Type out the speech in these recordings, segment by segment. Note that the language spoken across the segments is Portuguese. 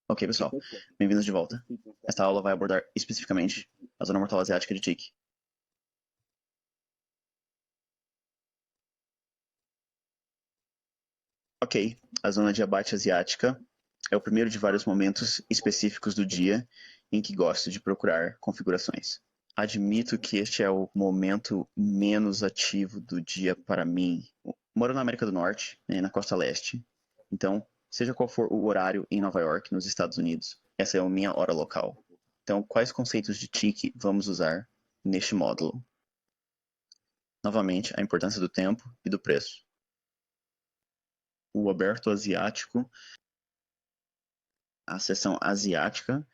Ok, pessoal, bem-vindos de volta. Esta aula vai abordar especificamente a zona mortal asiática de TIC. Ok, a zona de abate asiática é o primeiro de vários momentos específicos do dia em que gosto de procurar configurações. Admito que este é o momento menos ativo do dia para mim. Moro na América do Norte, na costa leste, então, seja qual for o horário em Nova York, nos Estados Unidos, essa é a minha hora local. Então, quais conceitos de TIC vamos usar neste módulo? Novamente, a importância do tempo e do preço. O aberto asiático, a seção asiática,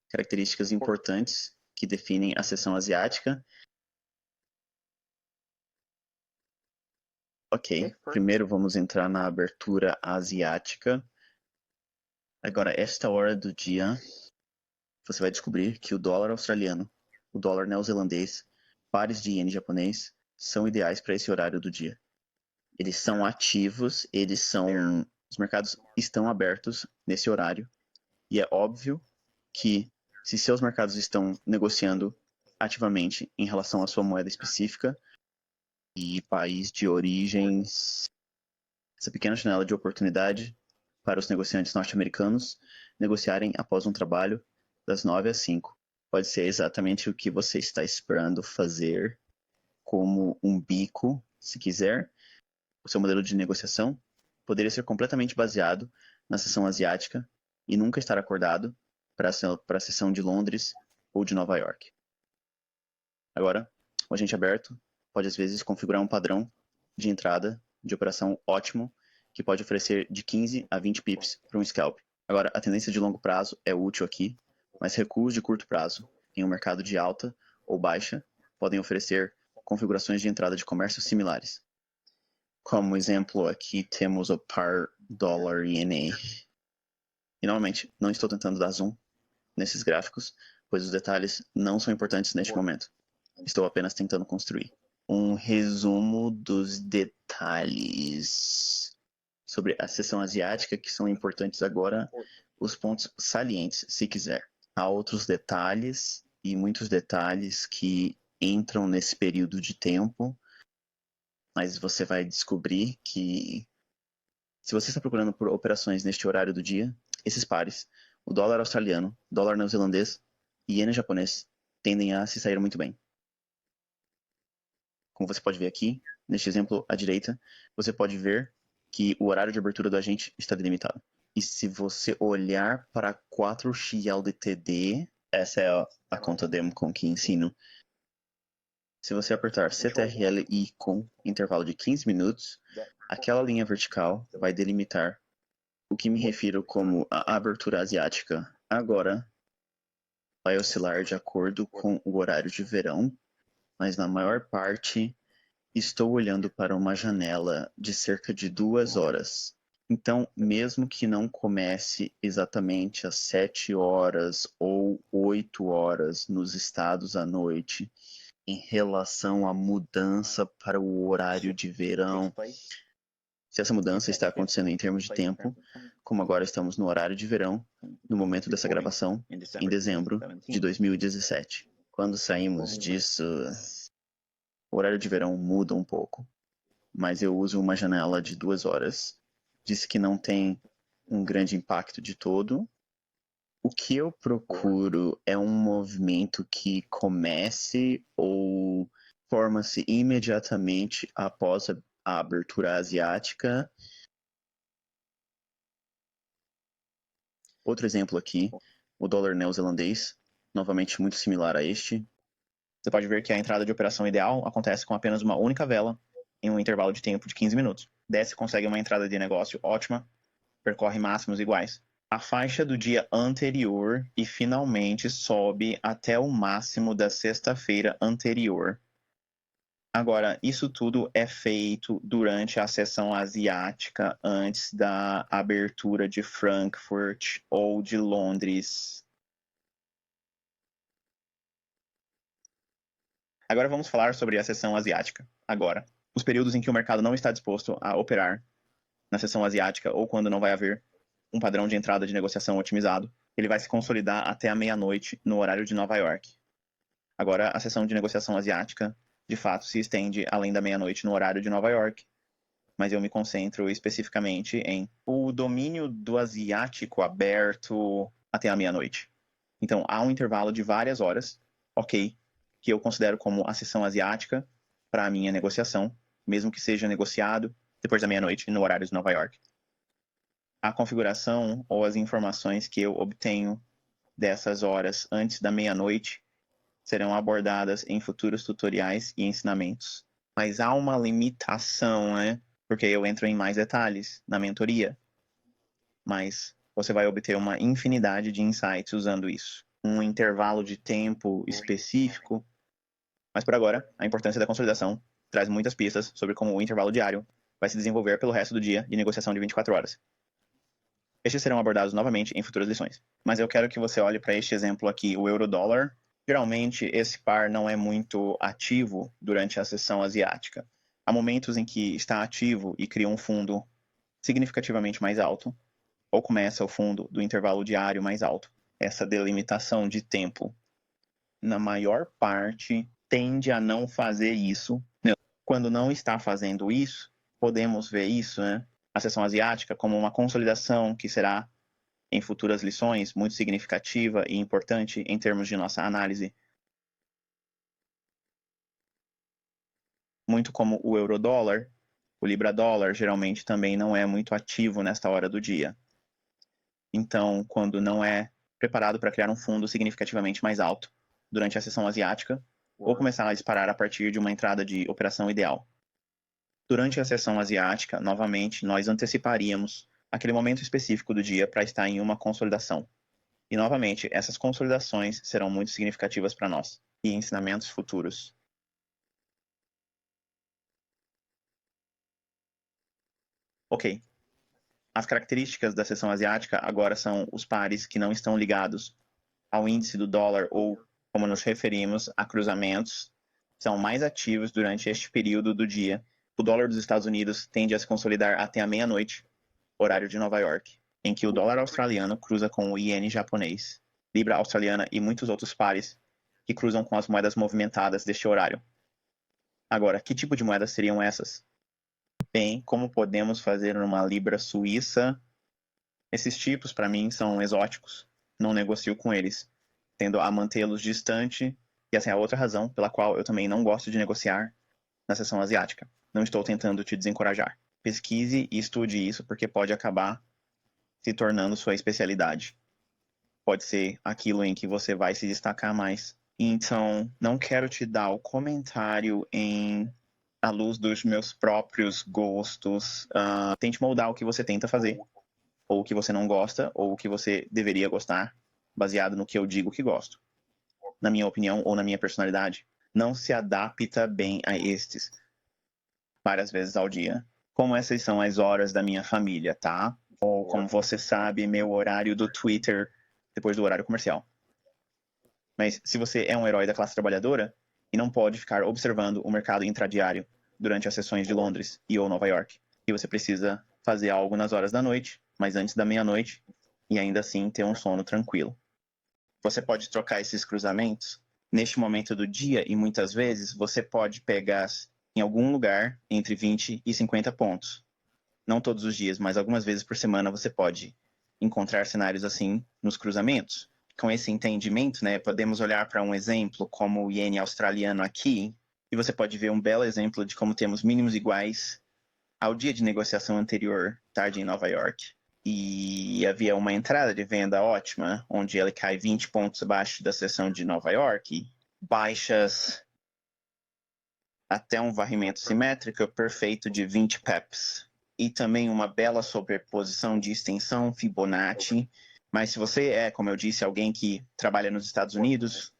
características importantes que definem a seção asiática. Ok, primeiro vamos entrar na abertura asiática. Agora, esta hora do dia, você vai descobrir que o dólar australiano, o dólar neozelandês, pares de iene japonês são ideais para esse horário do dia. Eles são ativos, os mercados estão abertos nesse horário, e é óbvio que se seus mercados estão negociando ativamente em relação à sua moeda específica e país de origens, essa pequena janela de oportunidade para os negociantes norte-americanos negociarem após um trabalho das 9 às 5 pode ser exatamente o que você está esperando fazer como um bico, se quiser. O seu modelo de negociação poderia ser completamente baseado na seção asiática e nunca estar acordado para a seção de Londres ou de Nova York. Agora, o agente aberto pode às vezes configurar um padrão de entrada de operação ótimo que pode oferecer de 15 a 20 pips para um scalp. Agora, a tendência de longo prazo é útil aqui, mas recuos de curto prazo em um mercado de alta ou baixa podem oferecer configurações de entrada de comércio similares. Como exemplo, aqui temos o par dólar-iene. E novamente, não estou tentando dar zoom nesses gráficos, pois os detalhes não são importantes neste momento. Estou apenas tentando construir um resumo dos detalhes sobre a seção asiática que são importantes agora, os pontos salientes, se quiser. Há outros detalhes e muitos detalhes que entram nesse período de tempo, mas você vai descobrir que se você está procurando por operações neste horário do dia, esses pares, o dólar australiano, dólar neozelandês e iene japonês, tendem a se sair muito bem. Como você pode ver aqui, neste exemplo à direita, você pode ver que o horário de abertura do agente está delimitado. E se você olhar para 4XLDTD, essa é a conta demo com que ensino. Se você apertar CTRL-I com intervalo de 15 minutos, aquela linha vertical vai delimitar o que me refiro como a abertura asiática. Agora, vai oscilar de acordo com o horário de verão, mas na maior parte estou olhando para uma janela de cerca de 2 horas. Então, mesmo que não comece exatamente às 7 horas ou 8 horas nos estados à noite, em relação à mudança para o horário de verão, se essa mudança está acontecendo em termos de tempo, como agora estamos no horário de verão, no momento dessa gravação, em dezembro de 2017. Quando saímos disso, o horário de verão muda um pouco, mas eu uso uma janela de 2 horas. Disse que não tem um grande impacto de todo. O que eu procuro é um movimento que comece ou forma-se imediatamente após a abertura asiática. Outro exemplo aqui, o dólar neozelandês, novamente muito similar a este. Você pode ver que a entrada de operação ideal acontece com apenas uma única vela em um intervalo de tempo de 15 minutos. Desce consegue uma entrada de negócio ótima, percorre máximos iguais. A faixa do dia anterior e finalmente sobe até o máximo da sexta-feira anterior. Agora, isso tudo é feito durante a sessão asiática antes da abertura de Frankfurt ou de Londres. Agora vamos falar sobre a sessão asiática. Agora, os períodos em que o mercado não está disposto a operar na sessão asiática ou quando não vai haver um padrão de entrada de negociação otimizado. Ele vai se consolidar até a meia-noite no horário de Nova York. Agora, a sessão de negociação asiática, de fato, se estende além da meia-noite no horário de Nova York, mas eu me concentro especificamente em o domínio do asiático aberto até a meia-noite. Então, há um intervalo de várias horas, ok, que eu considero como a sessão asiática para a minha negociação, mesmo que seja negociado depois da meia-noite no horário de Nova York. A configuração ou as informações que eu obtenho dessas horas antes da meia-noite serão abordadas em futuros tutoriais e ensinamentos. Mas há uma limitação, né? Porque eu entro em mais detalhes na mentoria. Mas você vai obter uma infinidade de insights usando isso. Um intervalo de tempo específico. Mas por agora, a importância da consolidação traz muitas pistas sobre como o intervalo diário vai se desenvolver pelo resto do dia de negociação de 24 horas. Estes serão abordados novamente em futuras lições. Mas eu quero que você olhe para este exemplo aqui, o euro-dólar. Geralmente, esse par não é muito ativo durante a sessão asiática. Há momentos em que está ativo e cria um fundo significativamente mais alto, ou começa o fundo do intervalo diário mais alto. Essa delimitação de tempo, na maior parte, tende a não fazer isso. Quando não está fazendo isso, podemos ver isso, né? A sessão asiática como uma consolidação que será em futuras lições, muito significativa e importante em termos de nossa análise. Muito como o euro-dólar, o libra-dólar geralmente também não é muito ativo nesta hora do dia. Então, quando não é preparado para criar um fundo significativamente mais alto durante a sessão asiática, ou começar a disparar a partir de uma entrada de operação ideal. Durante a sessão asiática, novamente, nós anteciparíamos aquele momento específico do dia para estar em uma consolidação. E, novamente, essas consolidações serão muito significativas para nós e ensinamentos futuros. Ok. As características da sessão asiática agora são os pares que não estão ligados ao índice do dólar ou, como nos referimos, a cruzamentos, são mais ativos durante este período do dia. O dólar dos Estados Unidos tende a se consolidar até a meia-noite, horário de Nova York, em que o dólar australiano cruza com o iene japonês, libra australiana e muitos outros pares que cruzam com as moedas movimentadas deste horário. Agora, que tipo de moedas seriam essas? Bem, como podemos fazer numa libra suíça? Esses tipos, para mim, são exóticos. Não negocio com eles, tendo a mantê-los distante, e essa é a outra razão pela qual eu também não gosto de negociar na seção asiática. Não estou tentando te desencorajar. Pesquise e estude isso, porque pode acabar se tornando sua especialidade. Pode ser aquilo em que você vai se destacar mais. Então, não quero te dar o comentário à luz dos meus próprios gostos. Tente moldar o que você tenta fazer, ou o que você não gosta, ou o que você deveria gostar, baseado no que eu digo que gosto. Na minha opinião ou na minha personalidade, não se adapta bem a estes várias vezes ao dia. Como essas são as horas da minha família, tá? Ou, como você sabe, meu horário do Twitter depois do horário comercial. Mas se você é um herói da classe trabalhadora e não pode ficar observando o mercado intradiário durante as sessões de Londres e ou Nova York, e você precisa fazer algo nas horas da noite, mas antes da meia-noite, e ainda assim ter um sono tranquilo. Você pode trocar esses cruzamentos neste momento do dia e muitas vezes você pode pegar em algum lugar entre 20 e 50 pontos. Não todos os dias, mas algumas vezes por semana você pode encontrar cenários assim nos cruzamentos. Com esse entendimento, né, podemos olhar para um exemplo como o iene australiano aqui, e você pode ver um belo exemplo de como temos mínimos iguais ao dia de negociação anterior, tarde em Nova York. E havia uma entrada de venda ótima, onde ele cai 20 pontos abaixo da seção de Nova York, baixas até um varrimento simétrico perfeito de 20 pips. E também uma bela sobreposição de extensão Fibonacci. Mas se você é, como eu disse, alguém que trabalha nos Estados Unidos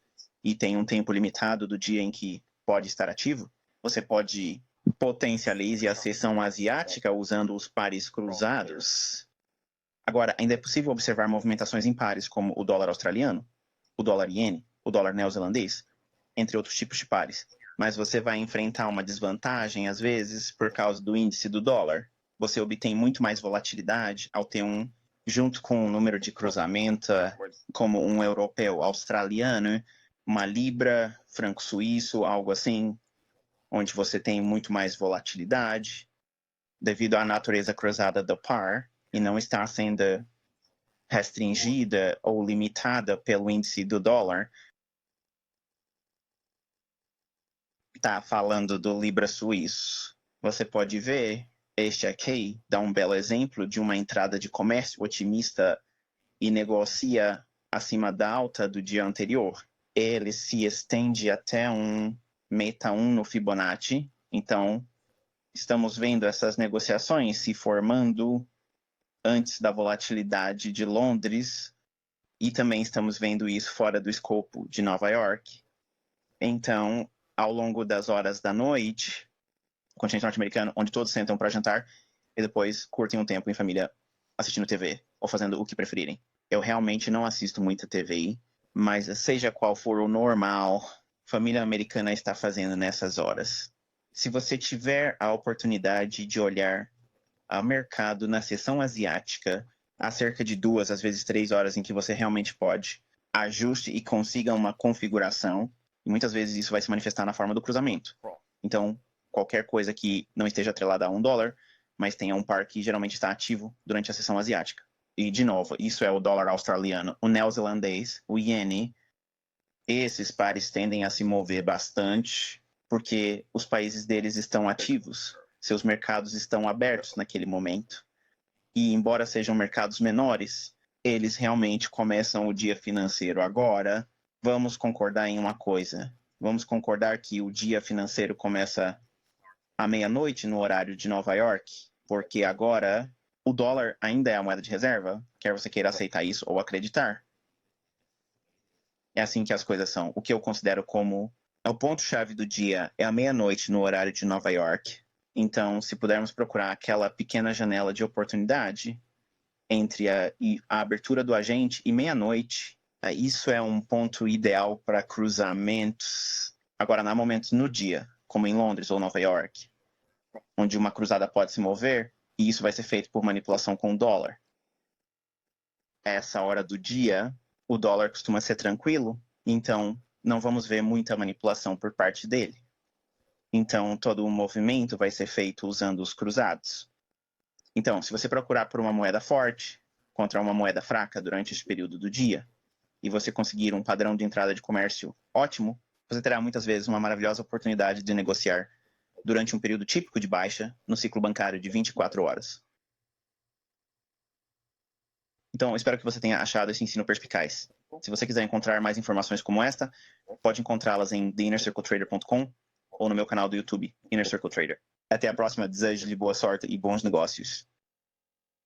e tem um tempo limitado do dia em que pode estar ativo, você pode potencialize a seção asiática usando os pares cruzados. Agora, ainda é possível observar movimentações em pares como o dólar australiano, o dólar iene, o dólar neozelandês, entre outros tipos de pares. Mas você vai enfrentar uma desvantagem, às vezes, por causa do índice do dólar. Você obtém muito mais volatilidade ao ter um junto com o número de cruzamento, como um europeu australiano, uma libra, franco suíço, algo assim, onde você tem muito mais volatilidade, devido à natureza cruzada do par, e não está sendo restringida ou limitada pelo índice do dólar. Tá falando do Libra suíço. Você pode ver, este aqui dá um belo exemplo de uma entrada de comércio otimista e negocia acima da alta do dia anterior. Ele se estende até um meta 1 no Fibonacci. Então, estamos vendo essas negociações se formando antes da volatilidade de Londres e também estamos vendo isso fora do escopo de Nova York. Então, ao longo das horas da noite, o continente norte-americano, onde todos sentam para jantar e depois curtem um tempo em família assistindo TV ou fazendo o que preferirem. Eu realmente não assisto muita TV, mas seja qual for o normal, família americana está fazendo nessas horas. Se você tiver a oportunidade de olhar ao mercado na seção asiática, há cerca de 2, às vezes 3 horas em que você realmente pode ajuste e consiga uma configuração, e muitas vezes isso vai se manifestar na forma do cruzamento. Então, qualquer coisa que não esteja atrelada a $1, mas tenha um par que geralmente está ativo durante a sessão asiática. E, de novo, isso é o dólar australiano, o neozelandês, o iene. Esses pares tendem a se mover bastante porque os países deles estão ativos, seus mercados estão abertos naquele momento. E, embora sejam mercados menores, eles realmente começam o dia financeiro agora. Vamos concordar em uma coisa. Vamos concordar que o dia financeiro começa à meia-noite no horário de Nova York, porque agora o dólar ainda é a moeda de reserva, quer você queira aceitar isso ou acreditar. É assim que as coisas são. O que eu considero como o ponto-chave do dia é a meia-noite no horário de Nova York. Então, se pudermos procurar aquela pequena janela de oportunidade entre a abertura do agente e meia-noite, isso é um ponto ideal para cruzamentos. Agora, há momentos no dia, como em Londres ou Nova York, onde uma cruzada pode se mover, e isso vai ser feito por manipulação com o dólar. Essa hora do dia, o dólar costuma ser tranquilo, então não vamos ver muita manipulação por parte dele. Então, todo o movimento vai ser feito usando os cruzados. Então, se você procurar por uma moeda forte contra uma moeda fraca durante esse período do dia, e você conseguir um padrão de entrada de comércio ótimo, você terá muitas vezes uma maravilhosa oportunidade de negociar durante um período típico de baixa no ciclo bancário de 24 horas. Então, espero que você tenha achado esse ensino perspicaz. Se você quiser encontrar mais informações como esta, pode encontrá-las em theinnercircletrader.com ou no meu canal do YouTube, Inner Circle Trader. Até a próxima, desejo-lhe boa sorte e bons negócios.